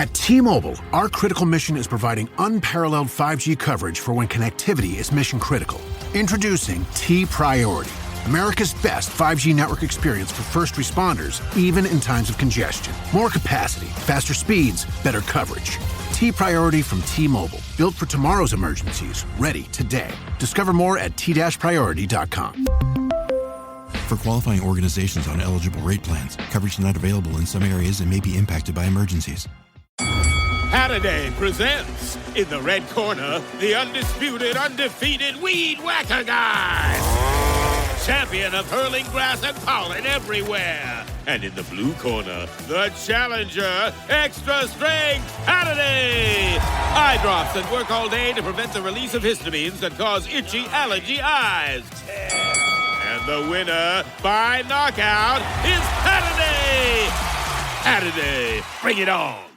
At T-Mobile, our critical mission is providing unparalleled 5G coverage for when connectivity is mission critical. Introducing T-Priority, America's best 5G network experience for first responders, even in times of congestion. More capacity, faster speeds, better coverage. T-Priority from T-Mobile, built for tomorrow's emergencies, ready today. Discover more at t-priority.com. For qualifying organizations on eligible rate plans, coverage not available in some areas and may be impacted by emergencies. Holiday presents, in the red corner, the undisputed, undefeated Weed Whacker Guy. Champion of hurling grass and pollen everywhere. And in the blue corner, the challenger, extra strength, Holiday. Eye drops that work all day to prevent the release of histamines that cause itchy allergy eyes. And the winner, by knockout, is Holiday. Holiday, bring it on.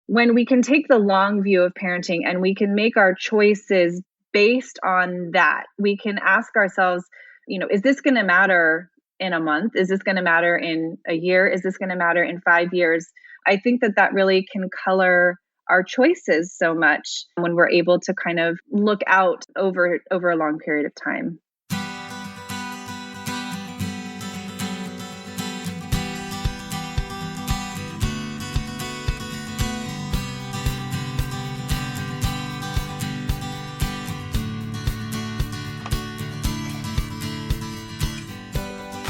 When we can take the long view of parenting and we can make our choices based on that, we can ask ourselves, is this going to matter in a month? Is this going to matter in a year? Is this going to matter in 5 years? I think that really can color our choices so much when we're able to kind of look out over a long period of time.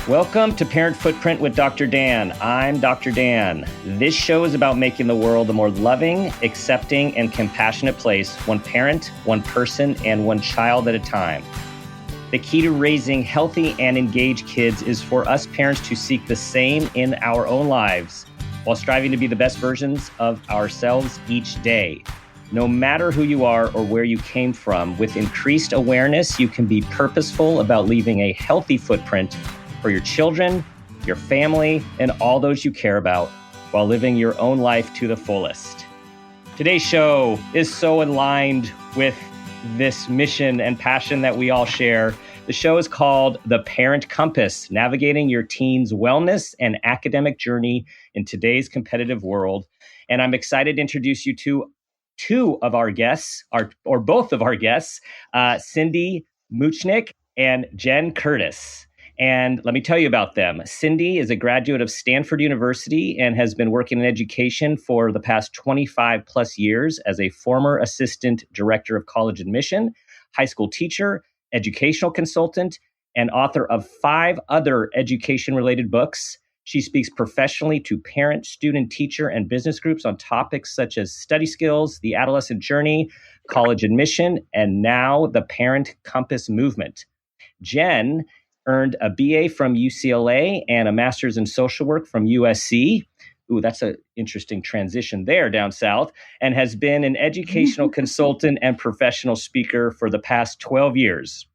Welcome to Parent Footprint with Dr. Dan. I'm Dr. Dan. This show is about making the world a more loving, accepting, and compassionate place, one parent, one person, and one child at a time. The key to raising healthy and engaged kids is for us parents to seek the same in our own lives while striving to be the best versions of ourselves each day. No matter who you are or where you came from, with increased awareness, you can be purposeful about leaving a healthy footprint for your children, your family, and all those you care about while living your own life to the fullest. Today's show is so aligned with this mission and passion that we all share. The show is called The Parent Compass, navigating your teen's wellness and academic journey in today's competitive world. And I'm excited to introduce you to two of our guests, or both of our guests, Cindy Muchnick and Jenn Curtis. And let me tell you about them. Cindy is a graduate of Stanford University and has been working in education for the past 25 plus years as a former assistant director of college admission, high school teacher, educational consultant, and author of 5 other education-related books. She speaks professionally to parent, student, teacher, and business groups on topics such as study skills, the adolescent journey, college admission, and now the Parent Compass movement. Jenn earned a BA from UCLA and a master's in social work from USC. Ooh, that's an interesting transition there down south, and has been an educational consultant and professional speaker for the past 12 years.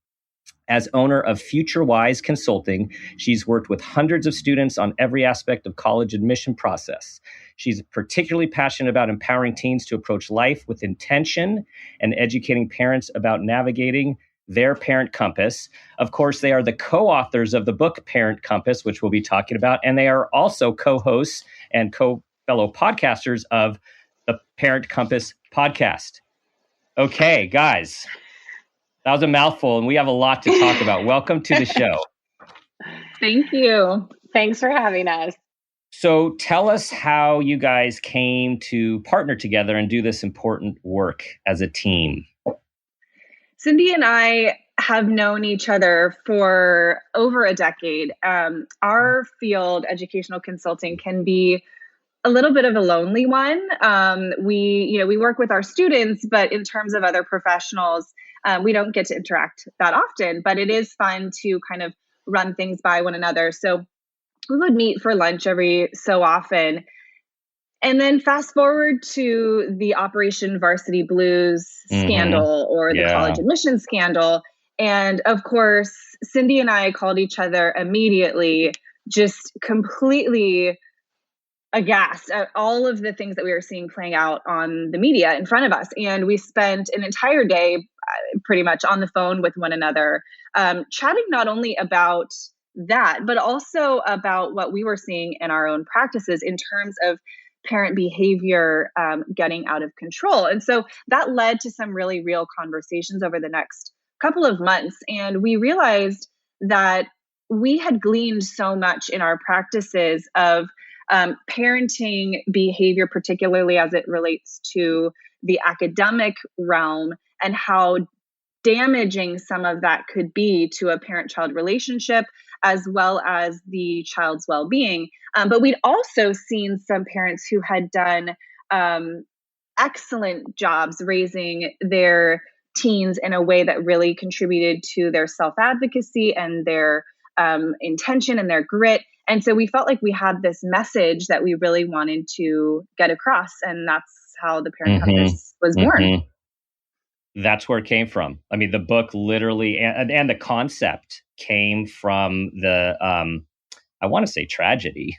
As owner of FutureWise Consulting, she's worked with hundreds of students on every aspect of college admission process. She's particularly passionate about empowering teens to approach life with intention and educating parents about navigating their Parent Compass. Of course, they are the co-authors of the book Parent Compass, which we'll be talking about, and they are also co-hosts and co-fellow podcasters of the Parent Compass podcast. Okay, guys, that was a mouthful, and we have a lot to talk about. Welcome to the show. Thank you. Thanks for having us. So tell us how you guys came to partner together and do this important work as a team. Cindy and I have known each other for over a decade. Our field, educational consulting, can be a little bit of a lonely one. We work with our students, but in terms of other professionals, we don't get to interact that often. But it is fun to kind of run things by one another. So we would meet for lunch every so often. And then fast forward to the Operation Varsity Blues scandal or the college admission scandal. And of course, Cindy and I called each other immediately, just completely aghast at all of the things that we were seeing playing out on the media in front of us. And we spent an entire day pretty much on the phone with one another, chatting not only about that, but also about what we were seeing in our own practices in terms of parent behavior getting out of control. And so that led to some really real conversations over the next couple of months. And we realized that we had gleaned so much in our practices of parenting behavior, particularly as it relates to the academic realm, and how damaging some of that could be to a parent-child relationship as well as the child's well-being. But we'd also seen some parents who had done excellent jobs raising their teens in a way that really contributed to their self-advocacy and their intention and their grit. And so we felt like we had this message that we really wanted to get across. And that's how the Parent Compass was born. That's where it came from. I mean, the book literally and the concept came from the, I want to say tragedy,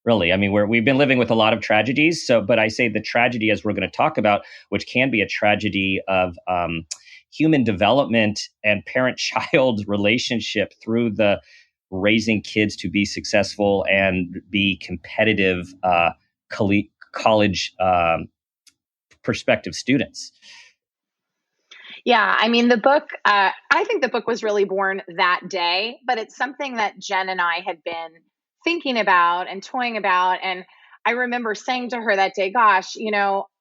really. I mean, we've been living with a lot of tragedies. So, but I say the tragedy, as we're going to talk about, which can be a tragedy of human development and parent-child relationship through the raising kids to be successful and be competitive college prospective students. Yeah, I mean, the book, I think the book was really born that day, but it's something that Jenn and I had been thinking about and toying about. And I remember saying to her that day, gosh,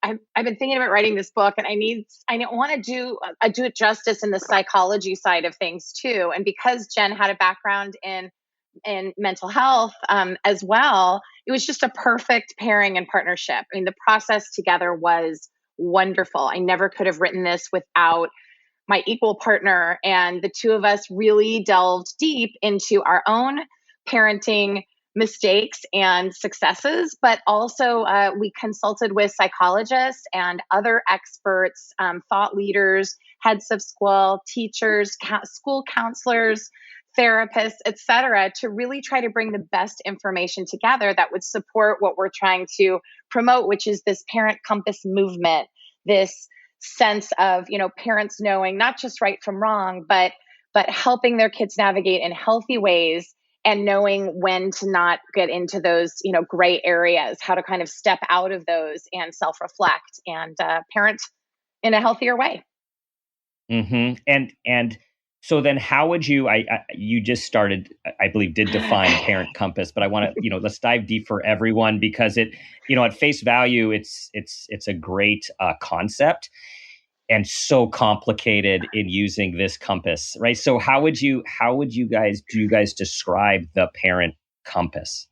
I've been thinking about writing this book, and I want to do it justice in the psychology side of things too. And because Jenn had a background in mental health as well, it was just a perfect pairing and partnership. I mean, the process together was wonderful. I never could have written this without my equal partner. And the two of us really delved deep into our own parenting mistakes and successes, but also we consulted with psychologists and other experts, thought leaders, heads of school, teachers, school counselors, therapists, et cetera, to really try to bring the best information together that would support what we're trying to promote, which is this parent compass movement, this sense of, parents knowing not just right from wrong, but helping their kids navigate in healthy ways and knowing when to not get into those, gray areas, how to kind of step out of those and self-reflect and parent in a healthier way. Mm-hmm. And so then how would you, you just started, I believe, did define Parent Compass, but I want to, let's dive deep for everyone, because it, at face value, it's a great concept and so complicated in using this compass, right? So how would you guys describe the Parent Compass?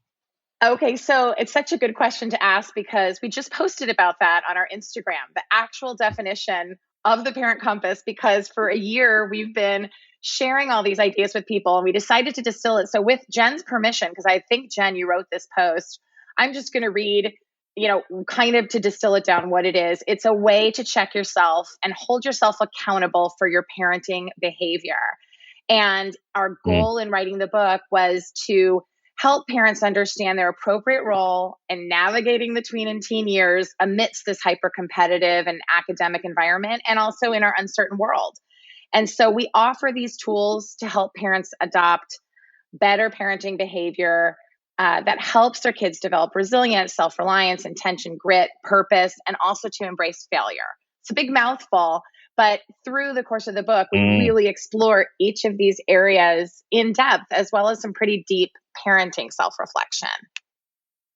Okay, so it's such a good question to ask because we just posted about that on our Instagram, the actual definition of the Parent Compass, because for a year we've been sharing all these ideas with people, and we decided to distill it. So with Jenn's permission, because I think, Jenn, you wrote this post, I'm just going to read, kind of to distill it down what it is. It's a way to check yourself and hold yourself accountable for your parenting behavior. And our goal in writing the book was to help parents understand their appropriate role in navigating the tween and teen years amidst this hyper-competitive and academic environment, and also in our uncertain world. And so we offer these tools to help parents adopt better parenting behavior that helps their kids develop resilience, self-reliance, intention, grit, purpose, and also to embrace failure. It's a big mouthful, but through the course of the book, we really explore each of these areas in depth, as well as some pretty deep parenting self-reflection.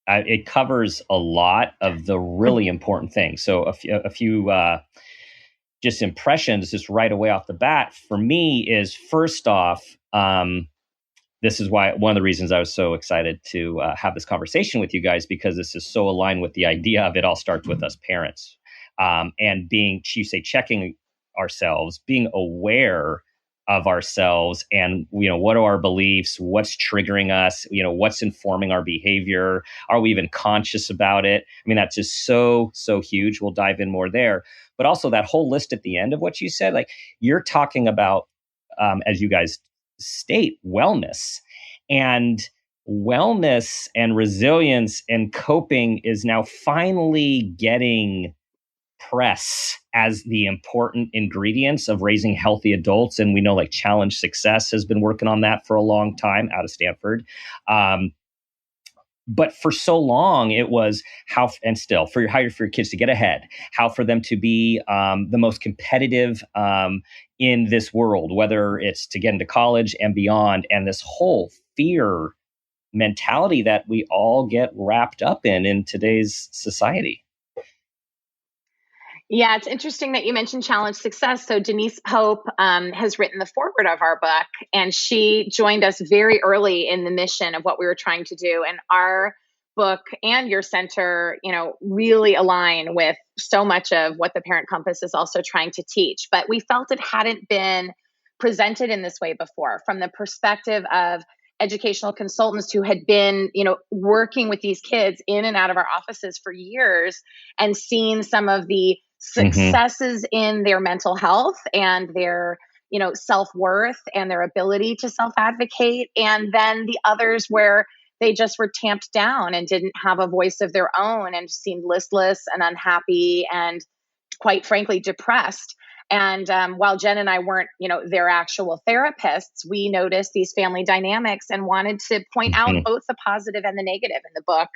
It covers a lot of the really important things. So a few just impressions just right away off the bat for me is, first off, this is why one of the reasons I was so excited to have this conversation with you guys, because this is so aligned with the idea of it all starts with us parents, and being, you say, checking ourselves, being aware of ourselves, and what are our beliefs, what's triggering us, what's informing our behavior, are we even conscious about it? I mean, that's just so huge. We'll dive in more there, but also that whole list at the end of what you said, like you're talking about, as you guys state, wellness and resilience and coping is now finally getting press as the important ingredients of raising healthy adults. And we know like Challenge Success has been working on that for a long time out of Stanford. But for so long, it was how, and still for your kids to get ahead, how for them to be the most competitive in this world, whether it's to get into college and beyond, and this whole fear mentality that we all get wrapped up in today's society. Yeah, it's interesting that you mentioned challenge success. So Denise Pope has written the foreword of our book, and she joined us very early in the mission of what we were trying to do. And our book and your center, really align with so much of what the Parent Compass is also trying to teach. But we felt it hadn't been presented in this way before, from the perspective of educational consultants who had been, working with these kids in and out of our offices for years and seen some of the successes in their mental health and their, self-worth and their ability to self-advocate. And then the others where they just were tamped down and didn't have a voice of their own and seemed listless and unhappy and, quite frankly, depressed. And while Jenn and I weren't, their actual therapists, we noticed these family dynamics and wanted to point out both the positive and the negative in the book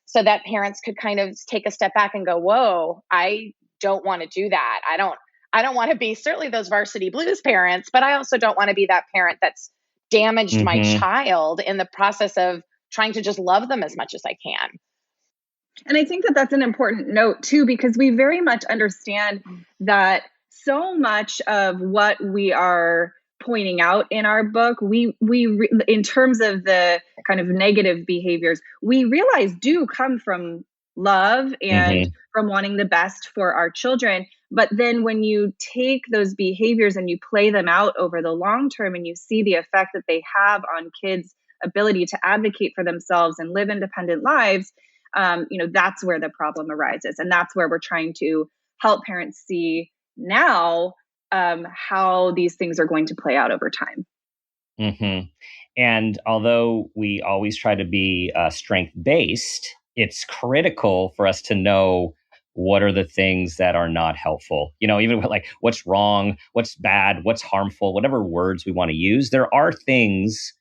so that parents could kind of take a step back and go, whoa, I don't want to do that. I don't want to be certainly those varsity blues parents, but I also don't want to be that parent that's damaged my child in the process of trying to just love them as much as I can. And I think that that's an important note too, because we very much understand that so much of what we are pointing out in our book, in terms of the kind of negative behaviors, we realize do come from love and from wanting the best for our children. But then when you take those behaviors and you play them out over the long term and you see the effect that they have on kids' ability to advocate for themselves and live independent lives, that's where the problem arises. And that's where we're trying to help parents see now how these things are going to play out over time. And although we always try to be strength-based, it's critical for us to know what are the things that are not helpful. Even like what's wrong, what's bad, what's harmful, whatever words we want to use. There are things,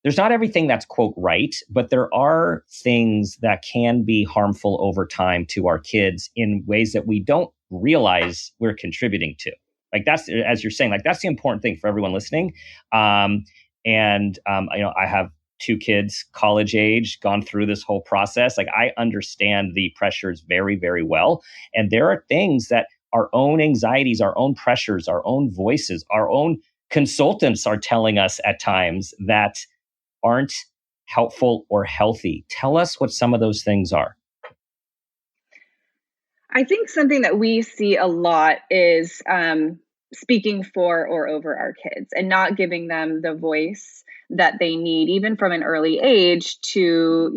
there's not everything that's quote right, but there are things that can be harmful over time to our kids in ways that we don't realize we're contributing to. Like that's, as you're saying, like that's the important thing for everyone listening. I have 2 kids, college age, gone through this whole process. Like I understand the pressures very, very well. And there are things that our own anxieties, our own pressures, our own voices, our own consultants are telling us at times that aren't helpful or healthy. Tell us what some of those things are. I think something that we see a lot is speaking for or over our kids and not giving them the voice that they need, even from an early age, to,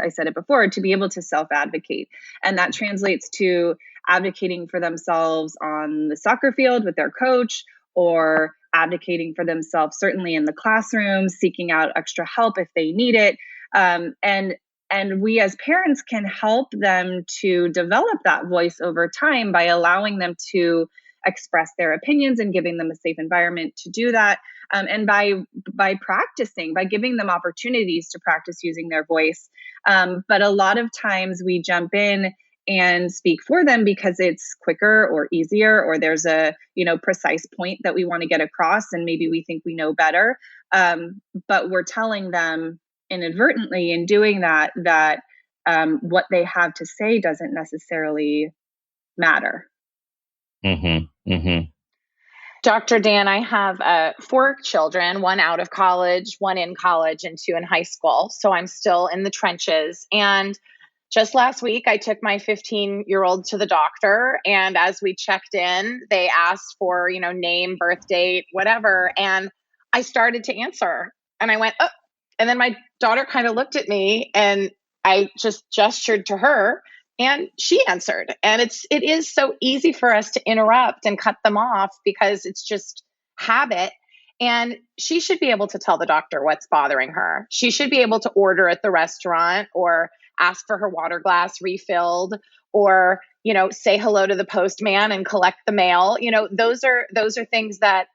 I said it before, to be able to self-advocate. And that translates to advocating for themselves on the soccer field with their coach, or advocating for themselves, certainly in the classroom, seeking out extra help if they need it. And we as parents can help them to develop that voice over time by allowing them to express their opinions and giving them a safe environment to do that. And by practicing, by giving them opportunities to practice using their voice. But a lot of times we jump in and speak for them because it's quicker or easier, or there's a precise point that we want to get across, and maybe we think we know better. But we're telling them inadvertently in doing that what they have to say doesn't necessarily matter. Dr. Dan, I have 4 children, 1 out of college, 1 in college, and 2 in high school. So I'm still in the trenches. And just last week, I took my 15-year-old to the doctor. And as we checked in, they asked for, name, birth date, whatever. And I started to answer. And I went, oh. And then my daughter kind of looked at me and I just gestured to her. And she answered. And it is so easy for us to interrupt and cut them off because it's just habit. And she should be able to tell the doctor what's bothering her. She should be able to order at the restaurant or ask for her water glass refilled or, say hello to the postman and collect the mail. Those are things that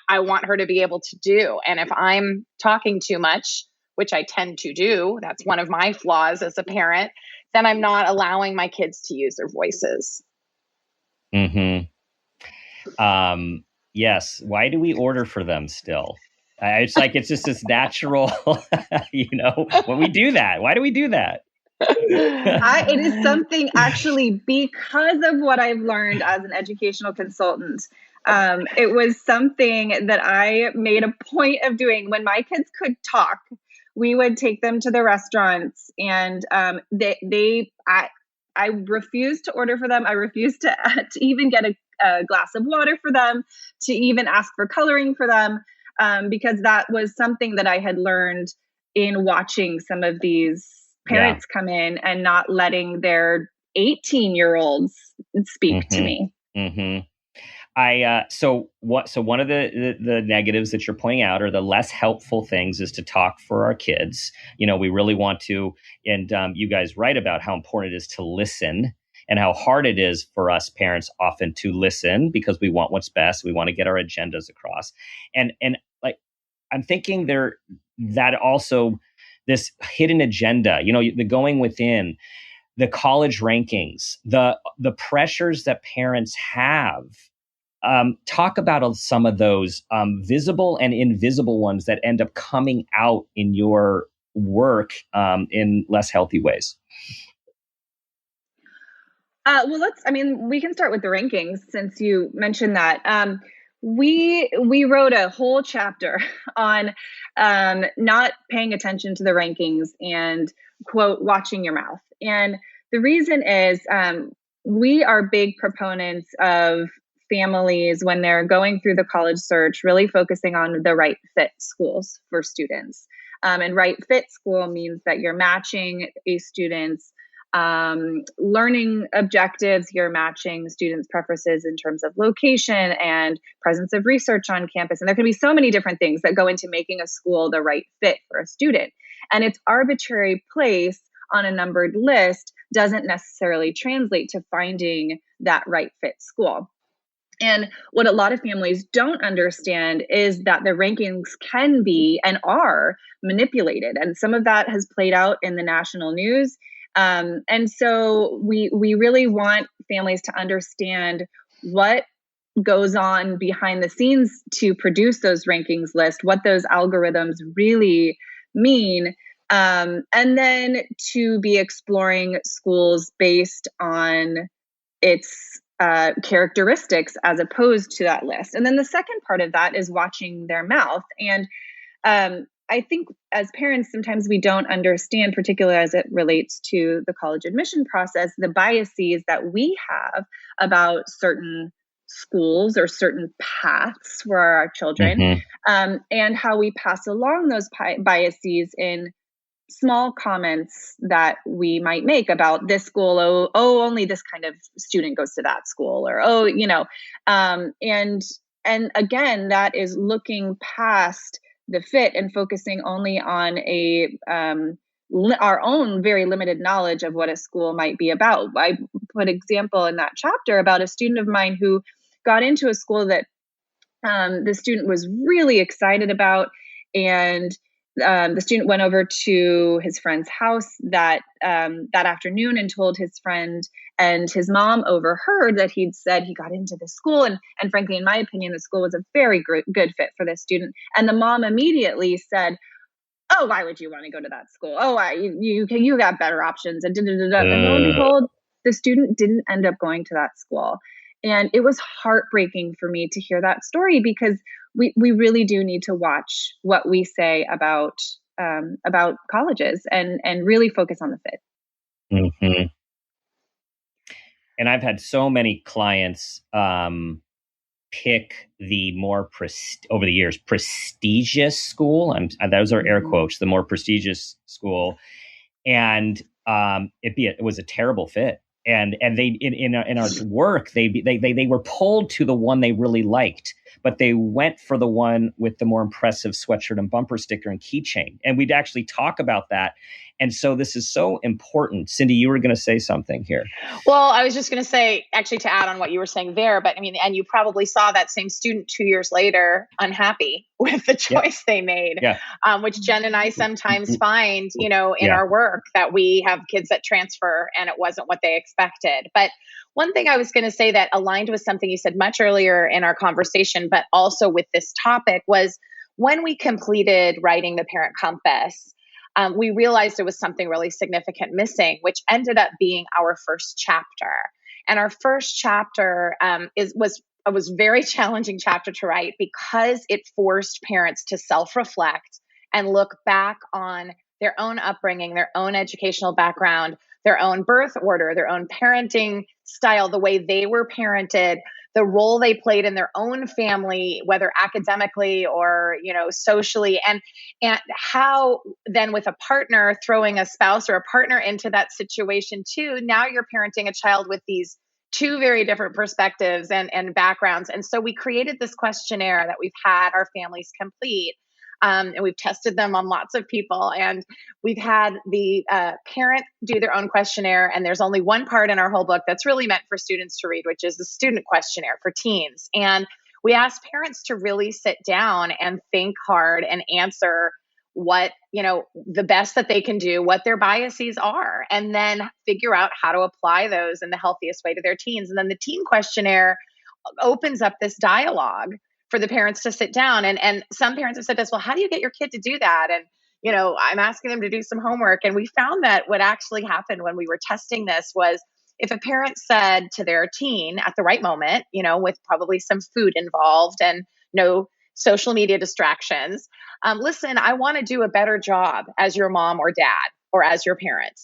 I want her to be able to do. And if I'm talking too much which I tend to do, that's one of my flaws as a parent, then I'm not allowing my kids to use their voices. Mm-hmm. Yes. Why do we order for them still? It's like, it's just this natural, when we do that. Why do we do that? It is something actually because of what I've learned as an educational consultant. It was something that I made a point of doing when my kids could talk. We would take them to the restaurants, and I refused to order for them. I refused to even get a glass of water for them, to even ask for coloring for them, because that was something that I had learned in watching some of these parents come in and not letting their 18-year-olds speak to me. Mm-hmm. So one of the negatives that you're pointing out, or the less helpful things, is to talk for our kids. We really want to, and you guys write about how important it is to listen, and how hard it is for us parents often to listen because we want what's best. We want to get our agendas across. And like, I'm thinking that also this hidden agenda, the going within, the college rankings, the pressures that parents have. Talk about some of those visible and invisible ones that end up coming out in your work in less healthy ways. We can start with the rankings since you mentioned that. We wrote a whole chapter on not paying attention to the rankings and, quote, watching your mouth. And the reason is we are big proponents of families, when they're going through the college search, really focusing on the right fit schools for students. And right fit school means that you're matching a student's learning objectives, you're matching students' preferences in terms of location and presence of research on campus. And there can be so many different things that go into making a school the right fit for a student. And its arbitrary place on a numbered list doesn't necessarily translate to finding that right fit school. And what a lot of families don't understand is that the rankings can be and are manipulated. And some of that has played out in the national news. And so we really want families to understand what goes on behind the scenes to produce those rankings lists, what those algorithms really mean, and then to be exploring schools based on its characteristics as opposed to that list. And then the second part of that is watching their mouth. And I think as parents, sometimes we don't understand, particularly as it relates to the college admission process, the biases that we have about certain schools or certain paths for our children, and how we pass along those biases in small comments that we might make about this school. Oh, only this kind of student goes to that school, or and again, that is looking past the fit and focusing only on our own very limited knowledge of what a school might be about. I put example in that chapter about a student of mine who got into a school that the student was really excited about, and the student went over to his friend's house that afternoon and told his friend, and his mom overheard that he'd said he got into this school. And frankly, in my opinion, the school was a very good fit for this student. And the mom immediately said, "Oh, why would you want to go to that school? Oh, you got better options." And lo and behold, the student didn't end up going to that school. And it was heartbreaking for me to hear that story, because we really do need to watch what we say about colleges and really focus on the fit. Mm-hmm. And I've had so many clients pick the more over the years prestigious school. Those are air quotes, the more prestigious school, and it was a terrible fit. And they in our work they were pulled to the one they really liked, but they went for the one with the more impressive sweatshirt and bumper sticker and keychain. And we'd actually talk about that. And so this is so important. Cindy, you were going to say something here. Well, I was just going to say, actually, to add on what you were saying there, but I mean, and you probably saw that same student 2 years later, unhappy with the choice they made, which Jenn and I sometimes find, in our work, that we have kids that transfer and it wasn't what they expected. But one thing I was going to say that aligned with something you said much earlier in our conversation, but also with this topic, was when we completed writing the Parent Compass, we realized there was something really significant missing, which ended up being our first chapter. And our first chapter was a very challenging chapter to write because it forced parents to self-reflect and look back on their own upbringing, their own educational background, their own birth order, their own parenting style, the way they were parented, the role they played in their own family, whether academically or, socially, and how then with a partner, throwing a spouse or a partner into that situation too, now you're parenting a child with these two very different perspectives and backgrounds. And so we created this questionnaire that we've had our families complete. And we've tested them on lots of people, and we've had the parent do their own questionnaire. And there's only one part in our whole book that's really meant for students to read, which is the student questionnaire for teens. And we asked parents to really sit down and think hard and answer what, the best that they can do, what their biases are, and then figure out how to apply those in the healthiest way to their teens. And then the teen questionnaire opens up this dialogue for the parents to sit down. And some parents have said to us, well, how do you get your kid to do that? And, I'm asking them to do some homework. And we found that what actually happened when we were testing this was if a parent said to their teen at the right moment, with probably some food involved and no social media distractions, listen, I want to do a better job as your mom or dad or as your parent.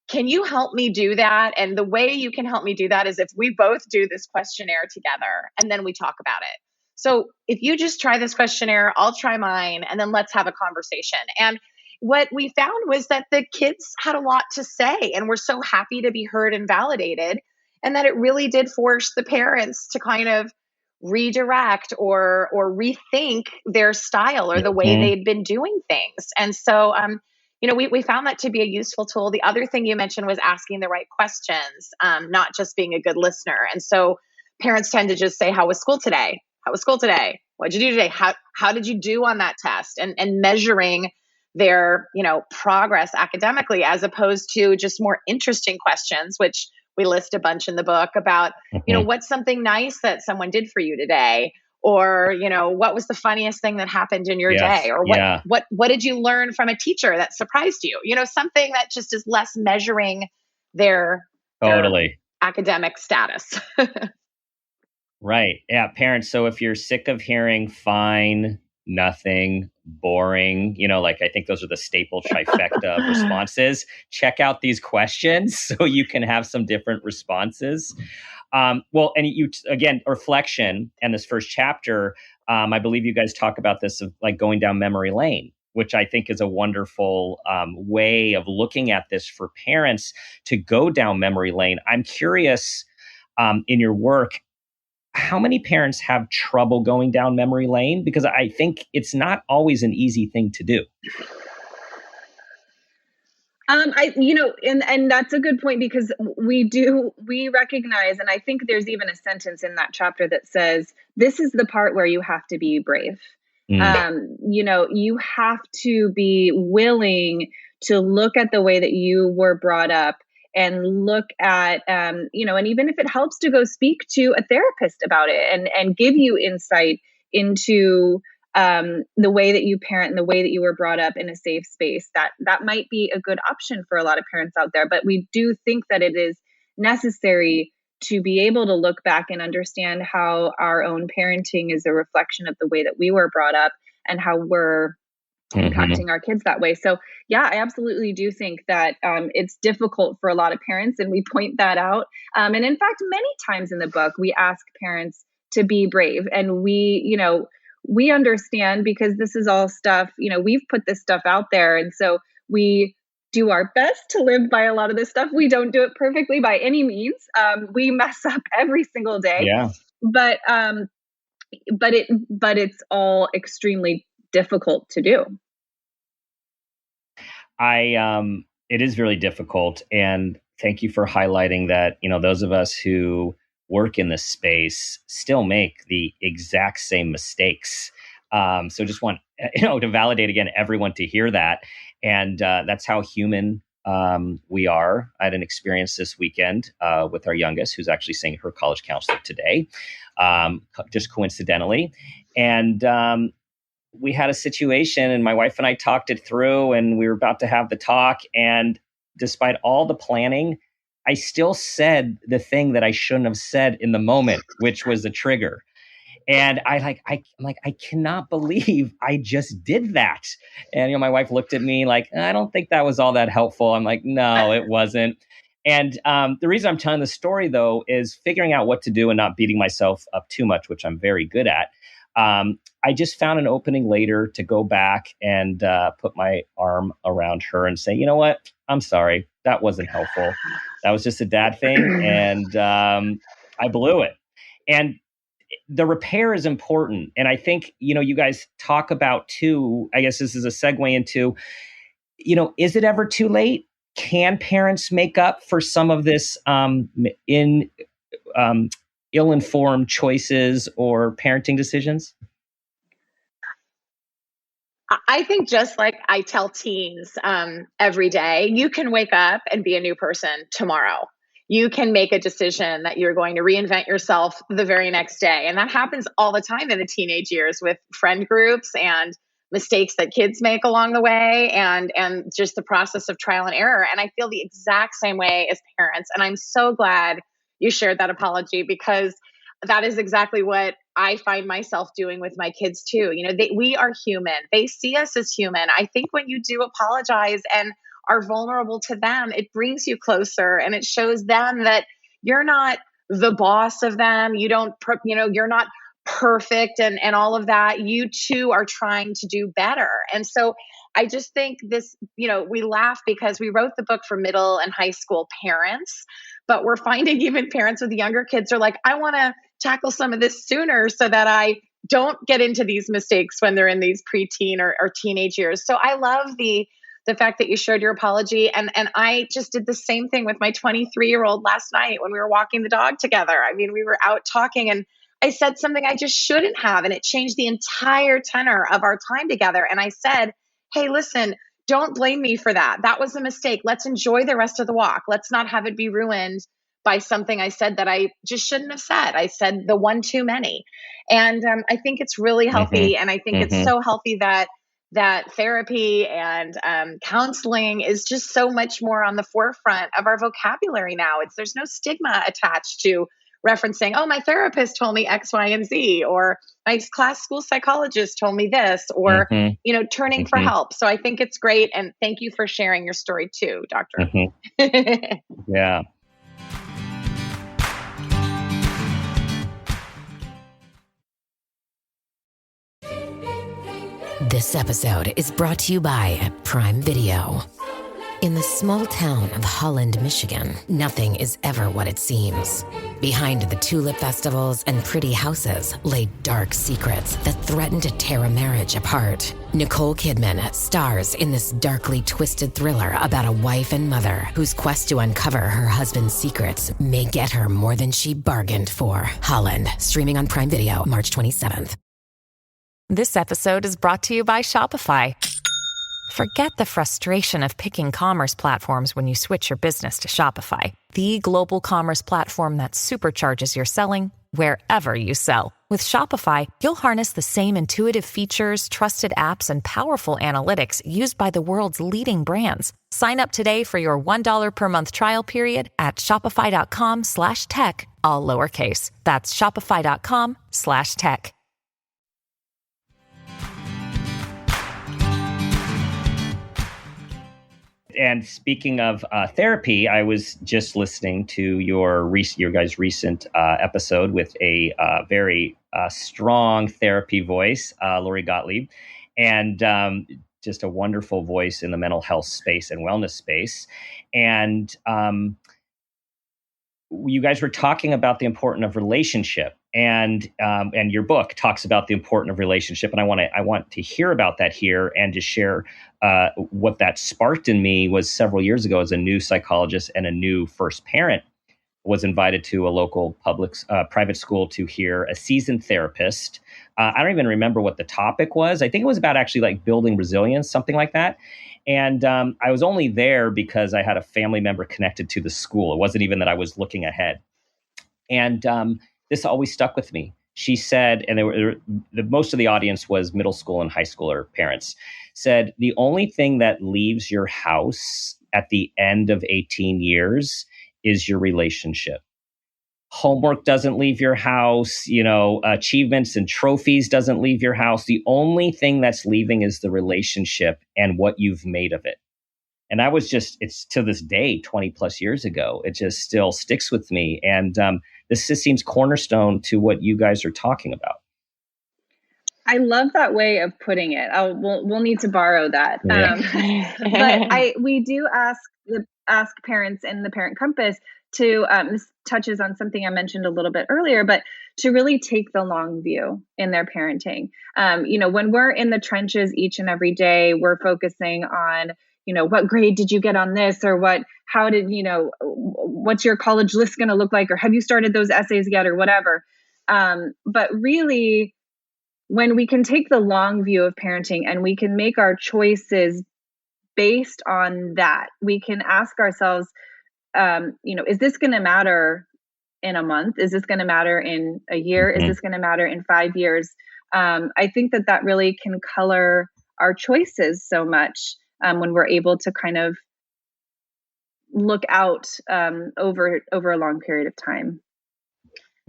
Can you help me do that? And the way you can help me do that is if we both do this questionnaire together and then we talk about it. So if you just try this questionnaire, I'll try mine, and then let's have a conversation. And what we found was that the kids had a lot to say and were so happy to be heard and validated, and that it really did force the parents to kind of redirect or rethink their style or the way they'd been doing things. And so, we found that to be a useful tool. The other thing you mentioned was asking the right questions, not just being a good listener. And so parents tend to just say, how was school today? How was school today? What'd you do today? How did you do on that test? And measuring their, progress academically, as opposed to just more interesting questions, which we list a bunch in the book about, what's something nice that someone did for you today? Or, what was the funniest thing that happened in your day? Or what did you learn from a teacher that surprised you? Something that just is less measuring their academic status. Right. Yeah. Parents. So if you're sick of hearing fine, nothing, boring, I think those are the staple trifecta of responses, check out these questions so you can have some different responses. And you, again, reflection and this first chapter, I believe you guys talk about this of like going down memory lane, which I think is a wonderful way of looking at this for parents to go down memory lane. I'm curious in your work, how many parents have trouble going down memory lane? Because I think it's not always an easy thing to do. And that's a good point, because we recognize, and I think there's even a sentence in that chapter that says, this is the part where you have to be brave. You have to be willing to look at the way that you were brought up and look at, and even if it helps to go speak to a therapist about it and give you insight into the way that you parent and the way that you were brought up in a safe space, that might be a good option for a lot of parents out there. But we do think that it is necessary to be able to look back and understand how our own parenting is a reflection of the way that we were brought up and how we're impacting our kids that way. So yeah, I absolutely do think that it's difficult for a lot of parents, and we point that out. And in fact, many times in the book, we ask parents to be brave, and we understand, because this is all stuff, we've put this stuff out there. And so we do our best to live by a lot of this stuff. We don't do it perfectly by any means. We mess up every single day. Yeah. But it's all extremely difficult to do. I It is really difficult. And thank you for highlighting that, those of us who work in this space still make the exact same mistakes. So just want, to validate again, everyone to hear that. And that's how human we are. I had an experience this weekend with our youngest, who's actually seeing her college counselor today, just coincidentally. And we had a situation, and my wife and I talked it through, and we were about to have the talk. And despite all the planning, I still said the thing that I shouldn't have said in the moment, which was the trigger. And I'm like, I cannot believe I just did that. And my wife looked at me like, I don't think that was all that helpful. I'm like, no, it wasn't. And the reason I'm telling the story, though, is figuring out what to do and not beating myself up too much, which I'm very good at. I just found an opening later to go back and put my arm around her and say, you know what? I'm sorry. That wasn't helpful. That was just a dad thing. And I blew it. And the repair is important. And I think, you guys talk about too, I guess this is a segue into, is it ever too late? Can parents make up for some of this ill-informed choices or parenting decisions? I think just like I tell teens every day, you can wake up and be a new person tomorrow. You can make a decision that you're going to reinvent yourself the very next day. And that happens all the time in the teenage years with friend groups and mistakes that kids make along the way and just the process of trial and error. And I feel the exact same way as parents. And I'm so glad you shared that apology, because that is exactly what I find myself doing with my kids too. We are human. They see us as human. I think when you do apologize and are vulnerable to them, it brings you closer, and it shows them that you're not the boss of them. You're not perfect and all of that. You too are trying to do better. And so I just think this, we laugh because we wrote the book for middle and high school parents, but we're finding even parents with younger kids are like, I want to tackle some of this sooner so that I don't get into these mistakes when they're in these preteen or teenage years. So I love the fact that you shared your apology. And I just did the same thing with my 23-year-old last night when we were walking the dog together. I mean, we were out talking and I said something I just shouldn't have, and it changed the entire tenor of our time together. And I said, hey, listen, don't blame me for that. That was a mistake. Let's enjoy the rest of the walk. Let's not have it be ruined by something I said that I just shouldn't have said. I said the one too many. And I think it's really healthy. And I think it's so healthy that therapy and counseling is just so much more on the forefront of our vocabulary now. There's no stigma attached to referencing, oh, my therapist told me X, Y, and Z, or my school psychologist told me this, or, turning for help. So I think it's great. And thank you for sharing your story too, Doctor. Yeah. This episode is brought to you by Prime Video. In the small town of Holland, Michigan, nothing is ever what it seems. Behind the tulip festivals and pretty houses lay dark secrets that threaten to tear a marriage apart. Nicole Kidman stars in this darkly twisted thriller about a wife and mother whose quest to uncover her husband's secrets may get her more than she bargained for. Holland, streaming on Prime Video March 27th. This episode is brought to you by Shopify. Forget the frustration of picking commerce platforms when you switch your business to Shopify, the global commerce platform that supercharges your selling wherever you sell. With Shopify, you'll harness the same intuitive features, trusted apps, and powerful analytics used by the world's leading brands. Sign up today for your $1 per month trial period at shopify.com/tech, all lowercase. That's shopify.com/tech. And speaking of therapy, I was just listening to your guys' recent episode with a very strong therapy voice, Lori Gottlieb, and just a wonderful voice in the mental health space and wellness space. And you guys were talking about the importance of relationship, and your book talks about the importance of relationship, and I want to hear about that here and to share what that sparked in me was several years ago as a new psychologist and a new first parent. Was invited to a local private school to hear a seasoned therapist. I don't even remember what the topic was. I think it was about actually like building resilience, something like that. And I was only there because I had a family member connected to the school. It wasn't even that I was looking ahead. And this always stuck with me. She said, and most of the audience was middle school and high schooler parents, said, the only thing that leaves your house at the end of 18 years is your relationship. Homework doesn't leave your house, achievements and trophies doesn't leave your house. The only thing that's leaving is the relationship and what you've made of it. And it's to this day, 20 plus years ago, it just still sticks with me. And this just seems cornerstone to what you guys are talking about. I love that way of putting it. We'll need to borrow that. Yeah. But we do ask parents in the Parent Compass to, this touches on something I mentioned a little bit earlier, but to really take the long view in their parenting. When we're in the trenches each and every day, we're focusing on, what grade did you get on this, or what's your college list going to look like, or have you started those essays yet, or whatever. But really, when we can take the long view of parenting and we can make our choices based on that, we can ask ourselves, is this going to matter in a month? Is this going to matter in a year? Mm-hmm. Is this going to matter in 5 years? I think that really can color our choices so much when we're able to kind of look out over a long period of time.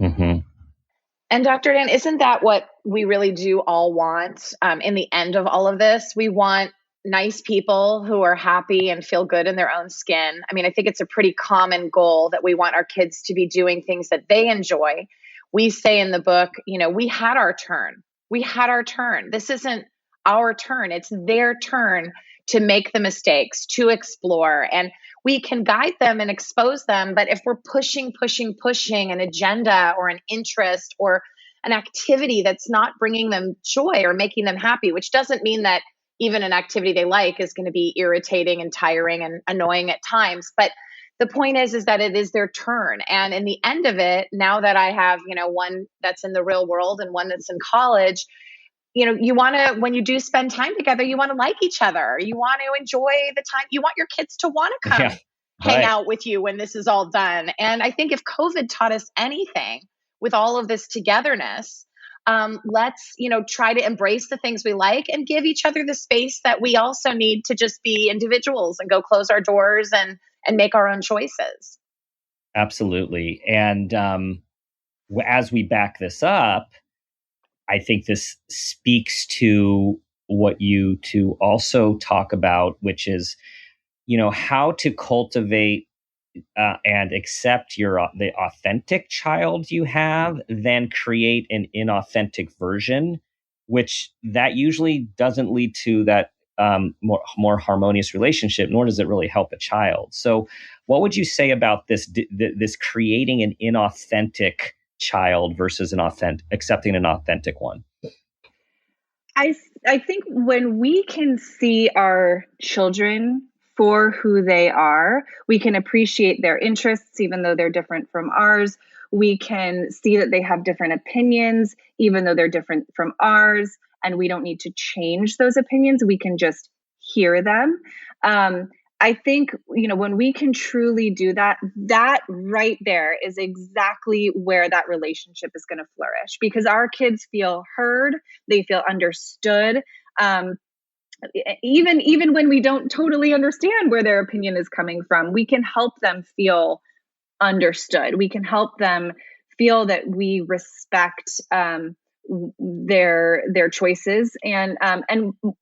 Mm-hmm. And Dr. Dan, isn't that what we really do all want in the end of all of this? We want nice people who are happy and feel good in their own skin. I mean, I think it's a pretty common goal that we want our kids to be doing things that they enjoy. We say in the book, we had our turn. We had our turn. This isn't our turn. It's their turn to make the mistakes, to explore. And we can guide them and expose them. But if we're pushing an agenda or an interest or an activity that's not bringing them joy or making them happy, which doesn't mean that even an activity they like is going to be irritating and tiring and annoying at times. But the point is that it is their turn. And in the end of it, now that I have, one that's in the real world and one that's in college, you want to, when you do spend time together, you want to like each other. You want to enjoy the time. You want your kids to want to come hang out with you when this is all done. And I think if COVID taught us anything with all of this togetherness, let's, try to embrace the things we like and give each other the space that we also need to just be individuals and go close our doors and make our own choices. Absolutely. And as we back this up, I think this speaks to what you two also talk about, which is, how to cultivate and accept the authentic child you have, then create an inauthentic version, which that usually doesn't lead to that more harmonious relationship, nor does it really help a child. So what would you say about this creating an inauthentic child versus accepting an authentic one? I think when we can see our children for who they are, we can appreciate their interests, even though they're different from ours. We can see that they have different opinions, even though they're different from ours. And we don't need to change those opinions. We can just hear them. I think, when we can truly do that, that right there is exactly where that relationship is going to flourish, because our kids feel heard, they feel understood. Even when we don't totally understand where their opinion is coming from, we can help them feel understood. We can help them feel that we respect their choices. And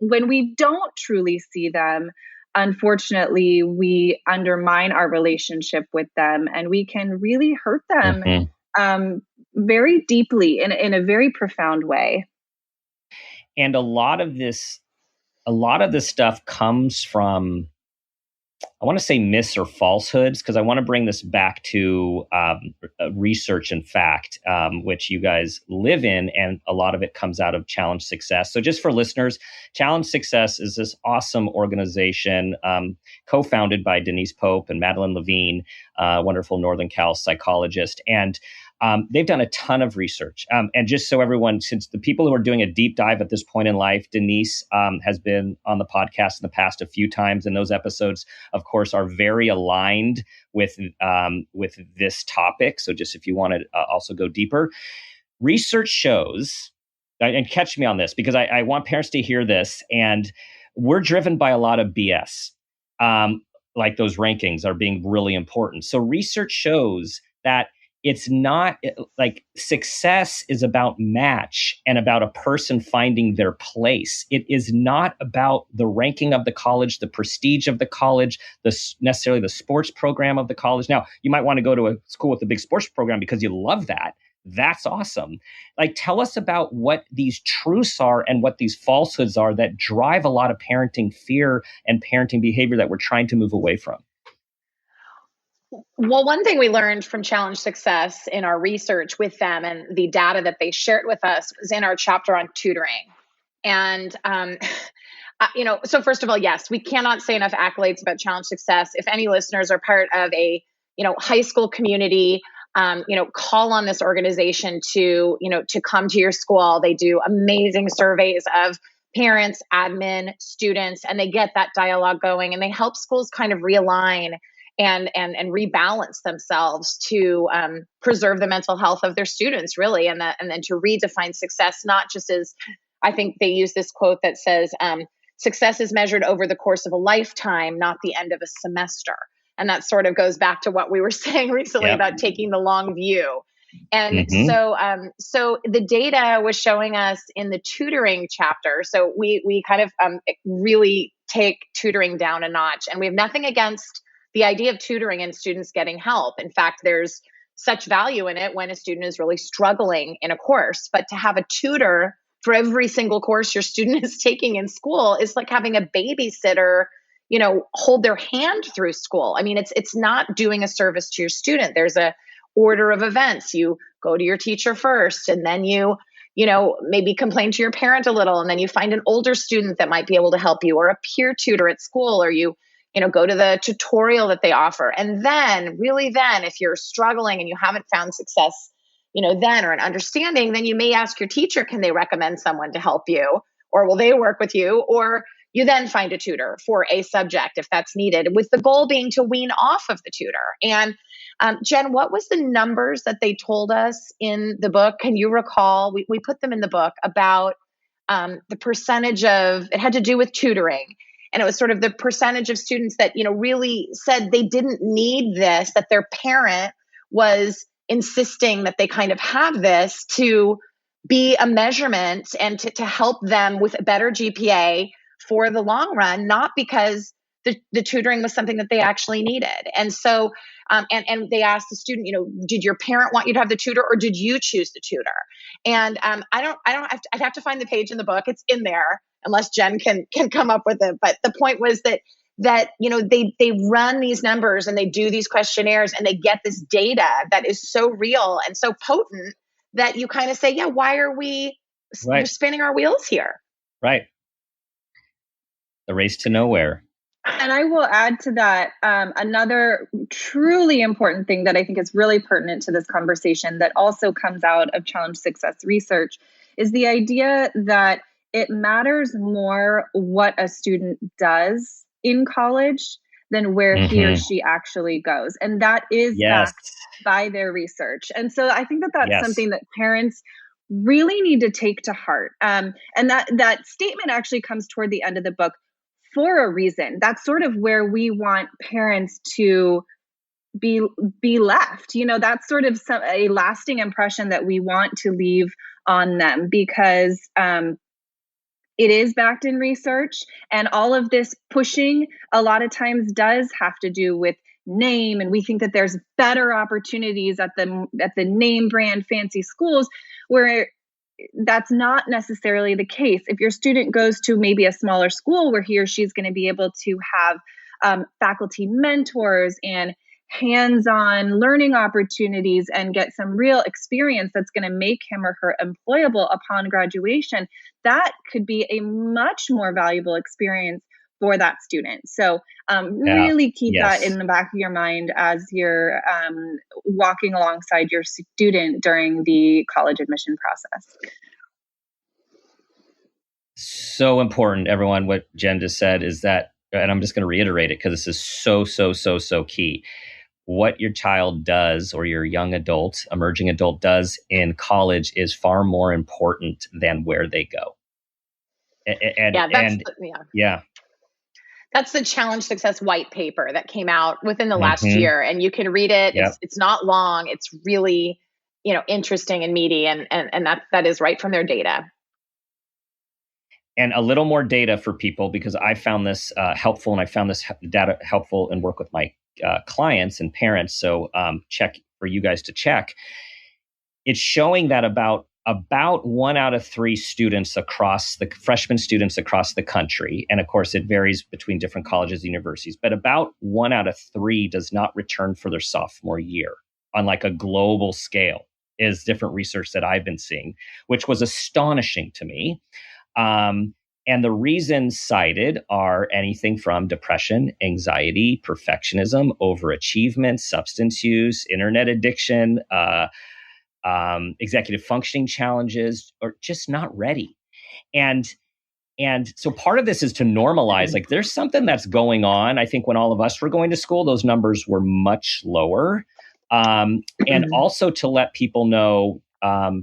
when we don't truly see them, unfortunately, we undermine our relationship with them, and we can really hurt them very deeply in a very profound way. And a lot of this stuff comes from I want to say myths or falsehoods, because I want to bring this back to research and fact, which you guys live in, and a lot of it comes out of Challenge Success. So just for listeners, Challenge Success is this awesome organization co-founded by Denise Pope and Madeline Levine, wonderful Northern Cal psychologist. And they've done a ton of research. And just so everyone, since the people who are doing a deep dive at this point in life, Denise has been on the podcast in the past a few times, and those episodes, of course, are very aligned with this topic. So just if you want to also go deeper, research shows, and catch me on this, because I want parents to hear this, and we're driven by a lot of BS. Like those rankings are being really important. So research shows that it's not like success is about match and about a person finding their place. It is not about the ranking of the college, the prestige of the college, necessarily the sports program of the college. Now, you might want to go to a school with a big sports program because you love that. That's awesome. Like, tell us about what these truths are and what these falsehoods are that drive a lot of parenting fear and parenting behavior that we're trying to move away from. Well, one thing we learned from Challenge Success in our research with them and the data that they shared with us was in our chapter on tutoring. And, so first of all, yes, we cannot say enough accolades about Challenge Success. If any listeners are part of a, high school community, call on this organization to come to your school. They do amazing surveys of parents, admin, students, and they get that dialogue going, and they help schools kind of realign and rebalance themselves to preserve the mental health of their students, really, and then to redefine success, not just as, I think they use this quote that says, success is measured over the course of a lifetime, not the end of a semester. And that sort of goes back to what we were saying recently about taking the long view. And so the data was showing us in the tutoring chapter. So we kind of really take tutoring down a notch, and we have nothing against the idea of tutoring and students getting help. In fact, there's such value in it when a student is really struggling in a course. But to have a tutor for every single course your student is taking in school is like having a babysitter, hold their hand through school. I mean, it's not doing a service to your student. There's a order of events. You go to your teacher first, and then you maybe complain to your parent a little, and then you find an older student that might be able to help you, or a peer tutor at school, or you go to the tutorial that they offer. And then if you're struggling and you haven't found success, then, or an understanding, then you may ask your teacher, can they recommend someone to help you, or will they work with you? Or you then find a tutor for a subject if that's needed, with the goal being to wean off of the tutor. And Jenn, what was the numbers that they told us in the book? Can you recall? We put them in the book about the percentage of, it had to do with tutoring. And it was sort of the percentage of students that, really said they didn't need this, that their parent was insisting that they kind of have this to be a measurement and to help them with a better GPA for the long run, not because the tutoring was something that they actually needed. And so, and they asked the student, did your parent want you to have the tutor, or did you choose the tutor? And I'd have to find the page in the book. It's in there, unless Jenn can come up with it. But the point was that they run these numbers and they do these questionnaires and they get this data that is so real and so potent that you kind of say, yeah, why are we spinning our wheels here? Right. The race to nowhere. And I will add to that another truly important thing that I think is really pertinent to this conversation that also comes out of Challenge Success research is the idea that it matters more what a student does in college than where he or she actually goes. And that is backed by their research. And so I think that that's something that parents really need to take to heart. And that statement actually comes toward the end of the book for a reason. That's sort of where we want parents to be left. That's sort of a lasting impression that we want to leave on them, because it is backed in research, and all of this pushing a lot of times does have to do with name. And we think that there's better opportunities at the name brand fancy schools, where that's not necessarily the case. If your student goes to maybe a smaller school where he or she's going to be able to have faculty mentors and hands-on learning opportunities and get some real experience that's going to make him or her employable upon graduation, that could be a much more valuable experience for that student. So really keep that in the back of your mind as you're walking alongside your student during the college admission process. So important, everyone. What Jenn just said is that, and I'm just going to reiterate it because this is so key. What your child does or your young adult, emerging adult does in college is far more important than where they go. That's the Challenge Success white paper that came out within the last year, and you can read it. It's not long. It's really, interesting and meaty, and that is right from their data. And a little more data for people, because I found this helpful, and I found this data helpful in work with my clients and parents. So check for you guys to check. It's showing that about 1 out of 3 students freshman students across the country, and of course it varies between different colleges and universities, but about 1 out of 3 does not return for their sophomore year on like a global scale, is different research that I've been seeing, which was astonishing to me. And the reasons cited are anything from depression, anxiety, perfectionism, overachievement, substance use, internet addiction, executive functioning challenges, or just not ready. And so part of this is to normalize, like there's something that's going on. I think when all of us were going to school, those numbers were much lower. And also to let people know,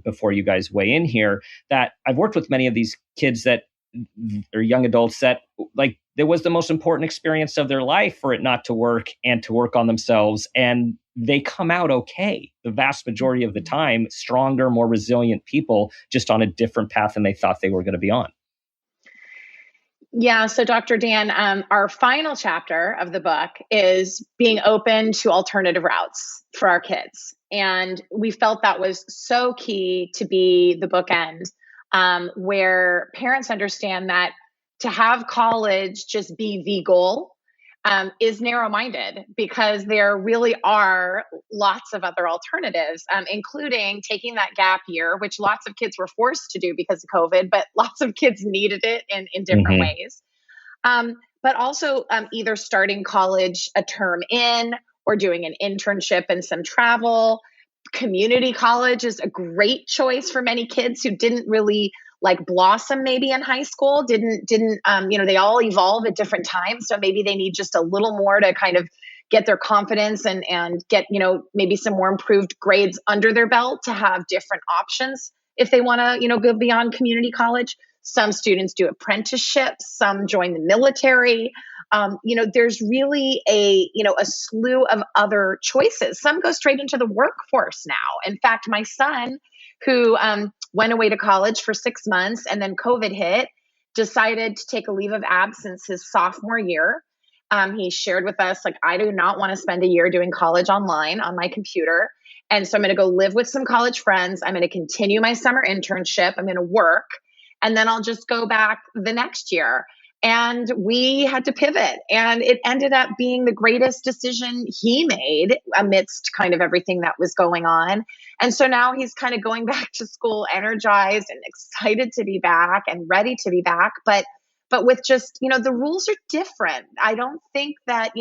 before you guys weigh in here, that I've worked with many of these kids that or young adults that like it was the most important experience of their life for it not to work and to work on themselves. And they come out okay. The vast majority of the time, stronger, more resilient people, just on a different path than they thought they were going to be on. Yeah. So Dr. Dan, our final chapter of the book is being open to alternative routes for our kids. And we felt that was so key to be the bookend, where parents understand that to have college just be the goal is narrow-minded, because there really are lots of other alternatives, including taking that gap year, which lots of kids were forced to do because of COVID, but lots of kids needed it in different ways. But also either starting college a term in or doing an internship and some travel. Community college is a great choice for many kids who didn't really like blossom maybe in high school, didn't they all evolve at different times. So maybe they need just a little more to kind of get their confidence and get, maybe some more improved grades under their belt to have different options if they want to, go beyond community college. Some students do apprenticeships, some join the military. There's really a slew of other choices. Some go straight into the workforce now. In fact, my son, who went away to college for 6 months and then COVID hit, decided to take a leave of absence his sophomore year. He shared with us, like, I do not want to spend a year doing college online on my computer. And so I'm going to go live with some college friends. I'm going to continue my summer internship. I'm going to work. And then I'll just go back the next year. And we had to pivot, and it ended up being the greatest decision he made amidst kind of everything that was going on. And so now he's kind of going back to school energized and excited to be back and ready to be back. But with just, the rules are different. I don't think that,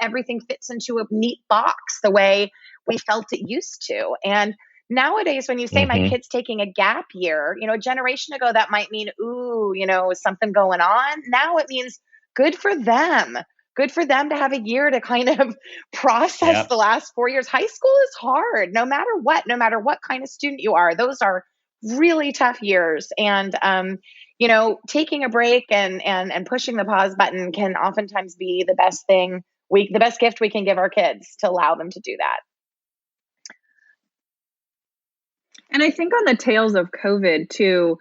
everything fits into a neat box the way we felt it used to. And nowadays, when you say my kid's taking a gap year, a generation ago, that might mean, ooh, something going on. Now it means good for them. Good for them to have a year to kind of process the last 4 years. High school is hard, no matter what kind of student you are. Those are really tough years. And, taking a break and pushing the pause button can oftentimes be the best gift we can give our kids to allow them to do that. And I think on the tails of COVID too,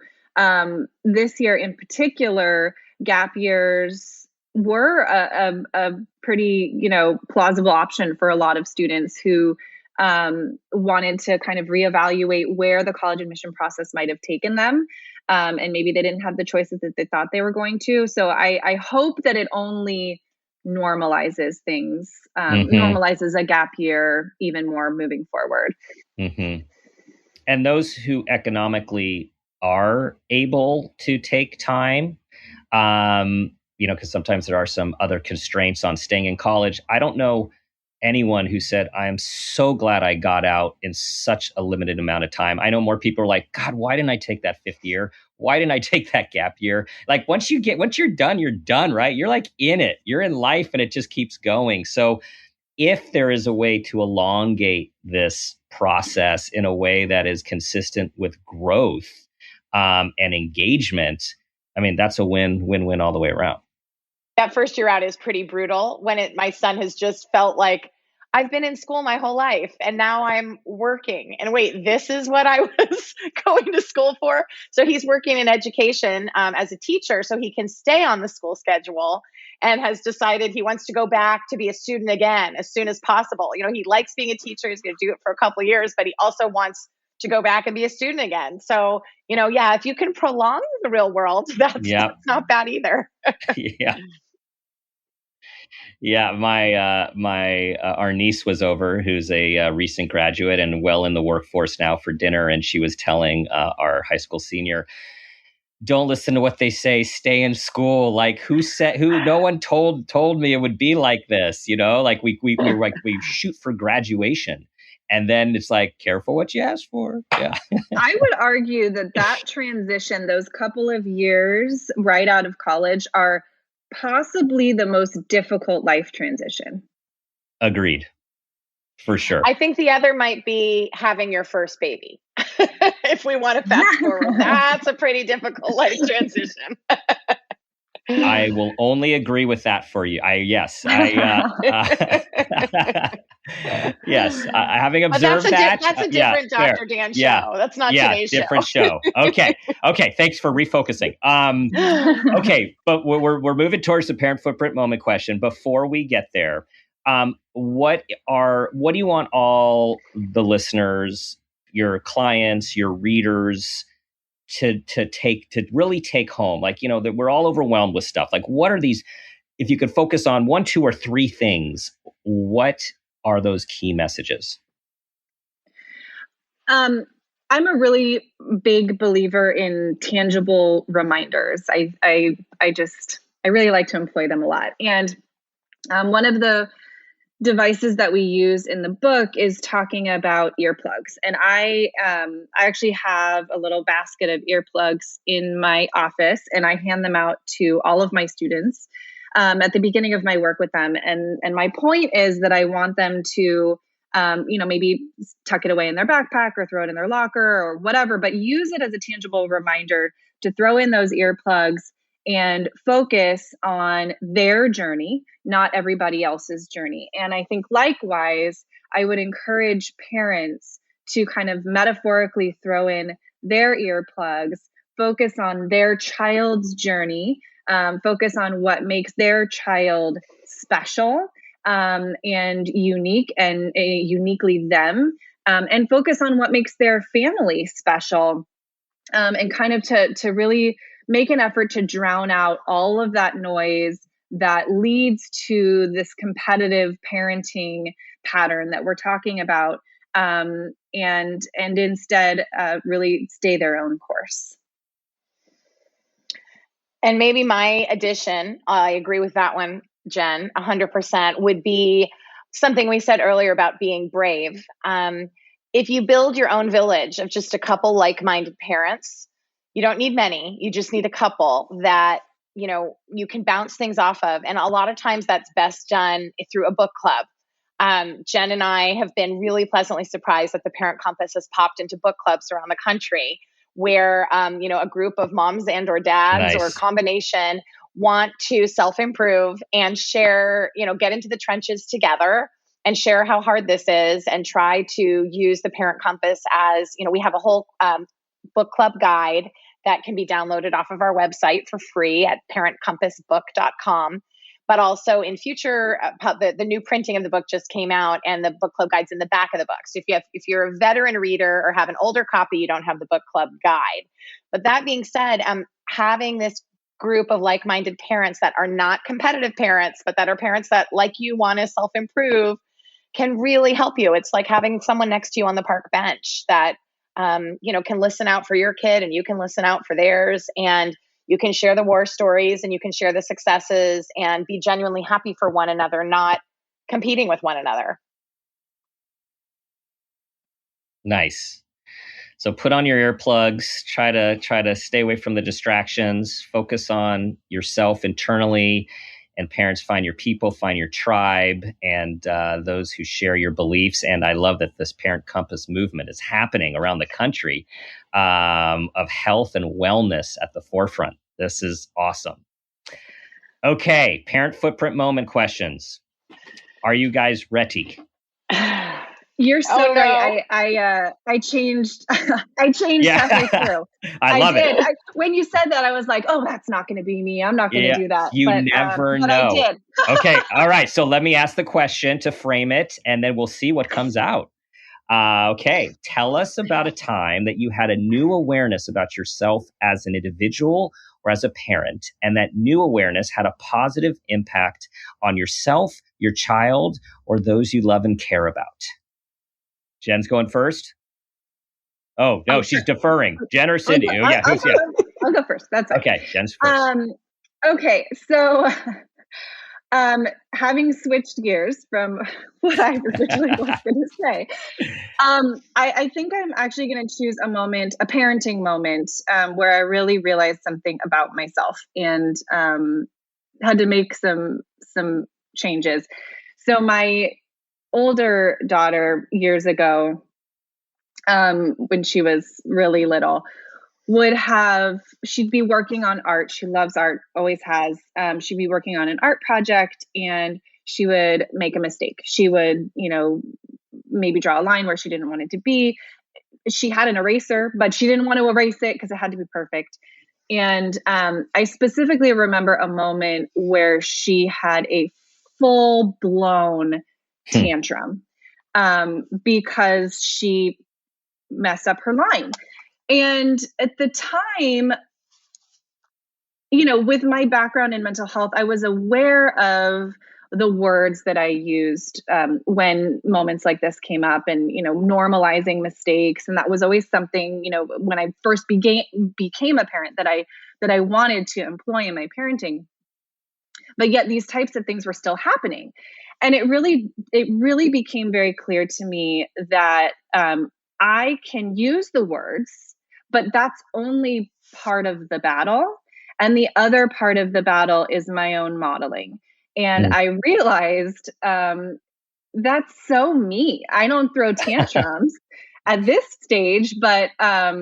this year in particular, gap years were a pretty, plausible option for a lot of students who wanted to kind of reevaluate where the college admission process might have taken them. And maybe they didn't have the choices that they thought they were going to. So I hope that it only normalizes things, normalizes a gap year even more moving forward. Mm-hmm. And those who economically are able to take time, because sometimes there are some other constraints on staying in college. I don't know anyone who said, I am so glad I got out in such a limited amount of time. I know more people are like, God, why didn't I take that fifth year? Why didn't I take that gap year? Like once you're done, right? You're like in it, you're in life and it just keeps going. So if there is a way to elongate this process in a way that is consistent with growth and engagement, I mean, that's a win-win all the way around. That first year out is pretty brutal when my son has just felt like I've been in school my whole life and now I'm working. And wait, this is what I was going to school for? So he's working in education as a teacher so he can stay on the school schedule, and has decided he wants to go back to be a student again as soon as possible. He likes being a teacher. He's going to do it for a couple of years, but he also wants to go back and be a student again. So, if you can prolong the real world, that's not bad either. Yeah. Yeah, our niece was over, who's a recent graduate and well in the workforce now, for dinner, and she was telling our high school senior, "Don't listen to what they say. Stay in school." Like, who said? No one told me it would be like this. Like we shoot for graduation, and then it's like, careful what you ask for. Yeah, I would argue that transition, those couple of years right out of college, are possibly the most difficult life transition. Agreed. For sure. I think the other might be having your first baby. If we want to fast forward, that's a pretty difficult life transition. I will only agree with that for you. Yes, having observed that's a different Dr. Dan show. Yeah. That's not today's different show. Okay. Thanks for refocusing. Okay, but we're moving towards the parent footprint moment question. Before we get there, what do you want all the listeners, your clients, your readers, to really take home? Like, that we're all overwhelmed with stuff. Like, what are these, if you could focus on 1, 2, or 3 things, what are those key messages? I'm a really big believer in tangible reminders. I really like to employ them a lot. And one of the devices that we use in the book is talking about earplugs. And I actually have a little basket of earplugs in my office, and I hand them out to all of my students at the beginning of my work with them. And my point is that I want them to, maybe tuck it away in their backpack or throw it in their locker or whatever, but use it as a tangible reminder to throw in those earplugs and focus on their journey, not everybody else's journey. And I think likewise, I would encourage parents to kind of metaphorically throw in their earplugs, focus on their child's journey, focus on what makes their child special and unique and uniquely them, and focus on what makes their family special, and kind of to really make an effort to drown out all of that noise that leads to this competitive parenting pattern that we're talking about, and instead really stay their own course. And maybe my addition, I agree with that one, Jenn, 100%, would be something we said earlier about being brave. If you build your own village of just a couple like-minded parents, you don't need many. You just need a couple that, you can bounce things off of. And a lot of times that's best done through a book club. Jenn and I have been really pleasantly surprised that the Parent Compass has popped into book clubs around the country where, a group of moms and or dads or a combination want to self-improve and share, get into the trenches together and share how hard this is and try to use the Parent Compass as, we have a whole book club guide that can be downloaded off of our website for free at parentcompassbook.com. But also in future, the new printing of the book just came out, and the book club guide's in the back of the book. So if you're a veteran reader or have an older copy, you don't have the book club guide. But that being said, having this group of like-minded parents that are not competitive parents, but that are parents that, like you, want to self-improve, can really help you. It's like having someone next to you on the park bench that, can listen out for your kid and you can listen out for theirs, and you can share the war stories and you can share the successes and be genuinely happy for one another, not competing with one another. Nice. So put on your earplugs, try to stay away from the distractions, focus on yourself internally, and parents, find your people, find your tribe, and those who share your beliefs. And I love that this Parent Compass movement is happening around the country, of health and wellness at the forefront. This is awesome. Okay, parent footprint moment questions. Are you guys ready? You're so right. I changed. I changed halfway through. I love it. When you said that, I was like, "Oh, that's not going to be me. I'm not going to do that." You never know. But I did. Okay. All right. So let me ask the question to frame it, and then we'll see what comes out. Okay. Tell us about a time that you had a new awareness about yourself as an individual or as a parent, and that new awareness had a positive impact on yourself, your child, or those you love and care about. Jenn's going first. Oh, no, she's deferring. Jenn or Cindy? I'll go first. That's okay. Jenn's first. Okay. So, having switched gears from what I originally was going to say, I think I'm actually going to choose a parenting moment, where I really realized something about myself and had to make some changes. So my older daughter, years ago, when she was really little, she'd be working on art. She loves art, always has. She'd be working on an art project and she would make a mistake. She would, maybe draw a line where she didn't want it to be. She had an eraser, but she didn't want to erase it because it had to be perfect. And I specifically remember a moment where she had a full-blown tantrum because she messed up her line. And at the time, with my background in mental health, I was aware of the words that I used when moments like this came up, and normalizing mistakes. And that was always something, when I first became a parent, that I wanted to employ in my parenting. But yet these types of things were still happening. And it really became very clear to me that I can use the words, but that's only part of the battle. And the other part of the battle is my own modeling. And I realized that's so me. I don't throw tantrums at this stage, but I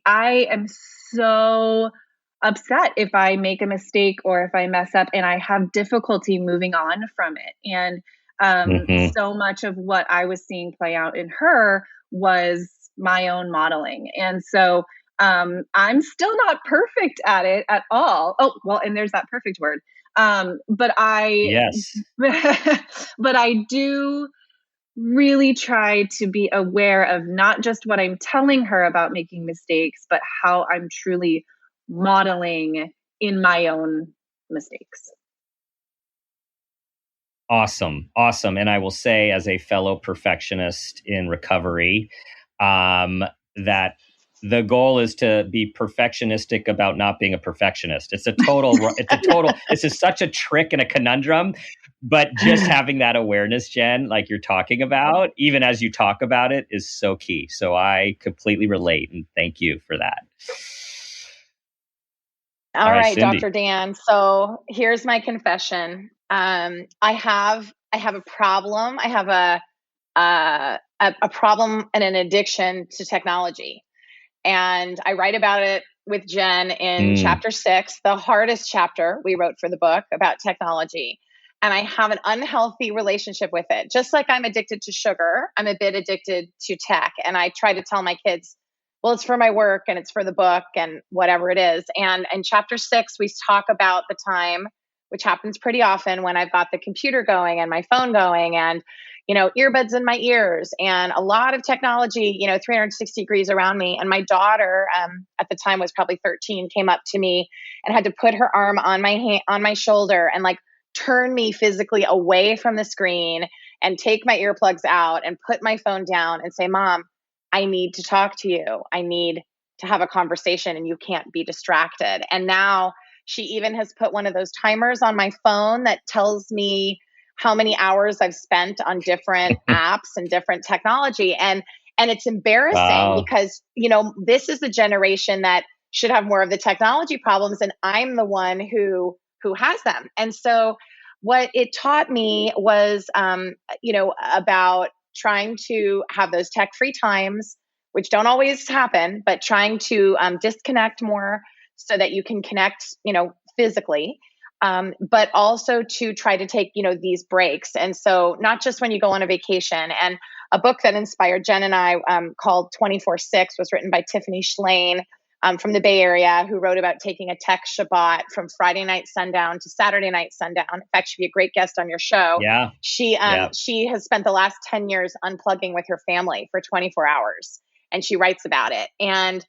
am so upset if I make a mistake or if I mess up, and I have difficulty moving on from it. And so much of what I was seeing play out in her was my own modeling. And so I'm still not perfect at it at all. Oh, well, and there's that perfect word. But I do really try to be aware of not just what I'm telling her about making mistakes, but how I'm truly modeling in my own mistakes. Awesome. And I will say, as a fellow perfectionist in recovery, that the goal is to be perfectionistic about not being a perfectionist. This is such a trick and a conundrum, but just having that awareness, Jenn, like you're talking about, even as you talk about it, is so key. So I completely relate, and thank you for that. All right, Cindy. Dr. Dan. So here's my confession. I have a problem. I have a problem and an addiction to technology. And I write about it with Jenn in chapter 6, the hardest chapter we wrote for the book about technology. And I have an unhealthy relationship with it. Just like I'm addicted to sugar, I'm a bit addicted to tech. And I try to tell my kids, well, it's for my work and it's for the book and whatever it is. And in chapter 6, we talk about the time, which happens pretty often, when I've got the computer going and my phone going. And, earbuds in my ears and a lot of technology, 360 degrees around me. And my daughter, at the time was probably 13, came up to me and had to put her arm on my shoulder and like turn me physically away from the screen and take my earplugs out and put my phone down and say, Mom, I need to talk to you. I need to have a conversation and you can't be distracted. And now she even has put one of those timers on my phone that tells me how many hours I've spent on different apps and different technology. And it's embarrassing because, this is the generation that should have more of the technology problems. And I'm the one who has them. And so what it taught me was, about trying to have those tech-free times, which don't always happen, but trying to disconnect more so that you can connect, physically, but also to try to take, these breaks. And so not just when you go on a vacation. And a book that inspired Jenn and I called 24/6 was written by Tiffany Shlain from the Bay Area, who wrote about taking a tech Shabbat from Friday night sundown to Saturday night sundown. In fact, she'd be a great guest on your show. Yeah. She has spent the last 10 years unplugging with her family for 24 hours. And she writes about it. And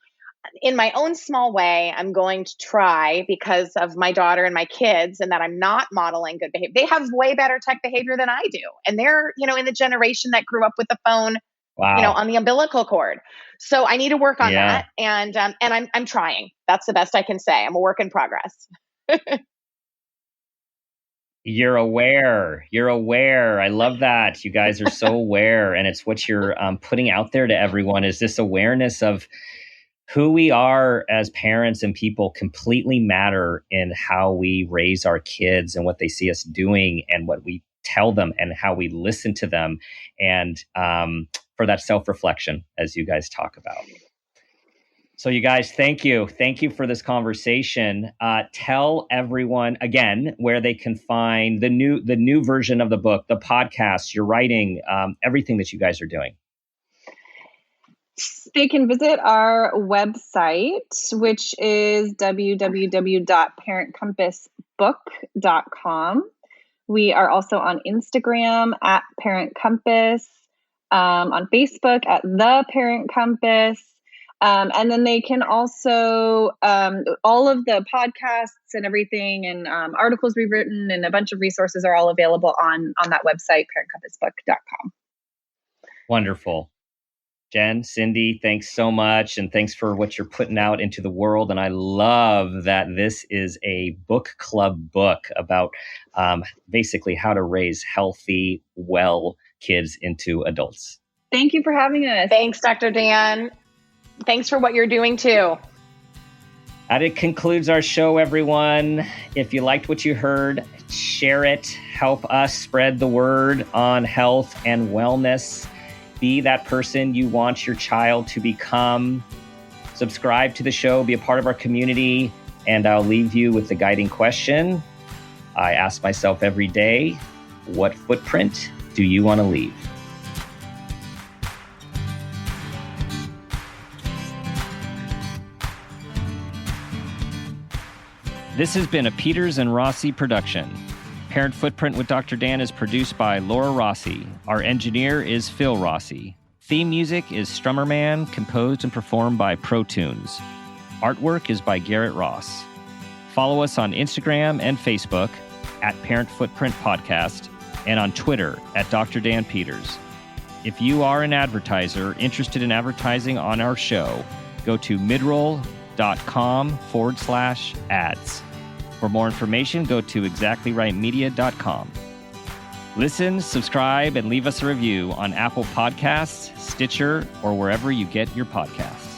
in my own small way, I'm going to try, because of my daughter and my kids, and that I'm not modeling good behavior. They have way better tech behavior than I do. And they're, in the generation that grew up with the phone, on the umbilical cord. So I need to work on that. And I'm trying. That's the best I can say. I'm a work in progress. You're aware. I love that. You guys are so aware. And it's what you're putting out there to everyone, is this awareness of who we are as parents and people completely matter in how we raise our kids and what they see us doing and what we tell them and how we listen to them. And for that self-reflection, as you guys talk about. So you guys, thank you. Thank you for this conversation. Tell everyone again where they can find the new version of the book, the podcast, your writing, everything that you guys are doing. They can visit our website, which is www.parentcompassbook.com. We are also on Instagram at Parent Compass, on Facebook at The Parent Compass. And then they can also, all of the podcasts and everything and articles we've written and a bunch of resources are all available on that website, parentcompassbook.com. Wonderful. Jenn, Cindy, thanks so much. And thanks for what you're putting out into the world. And I love that this is a book club book about basically how to raise healthy, well kids into adults. Thank you for having us. Thanks, Dr. Dan. Thanks for what you're doing too. And it concludes our show, everyone. If you liked what you heard, share it. Help us spread the word on health and wellness. Be that person you want your child to become. Subscribe to the show, be a part of our community, and I'll leave you with the guiding question. I ask myself every day, what footprint do you want to leave? This has been a Peters and Rossi production. Parent Footprint with Dr. Dan is produced by Laura Rossi. Our engineer is Phil Rossi. Theme music is Strummerman, composed and performed by Pro Tunes. Artwork is by Garrett Ross. Follow us on Instagram and Facebook at Parent Footprint Podcast and on Twitter at Dr. Dan Peters. If you are an advertiser interested in advertising on our show, go to midroll.com/ads. For more information, go to exactlyrightmedia.com. Listen, subscribe, and leave us a review on Apple Podcasts, Stitcher, or wherever you get your podcasts.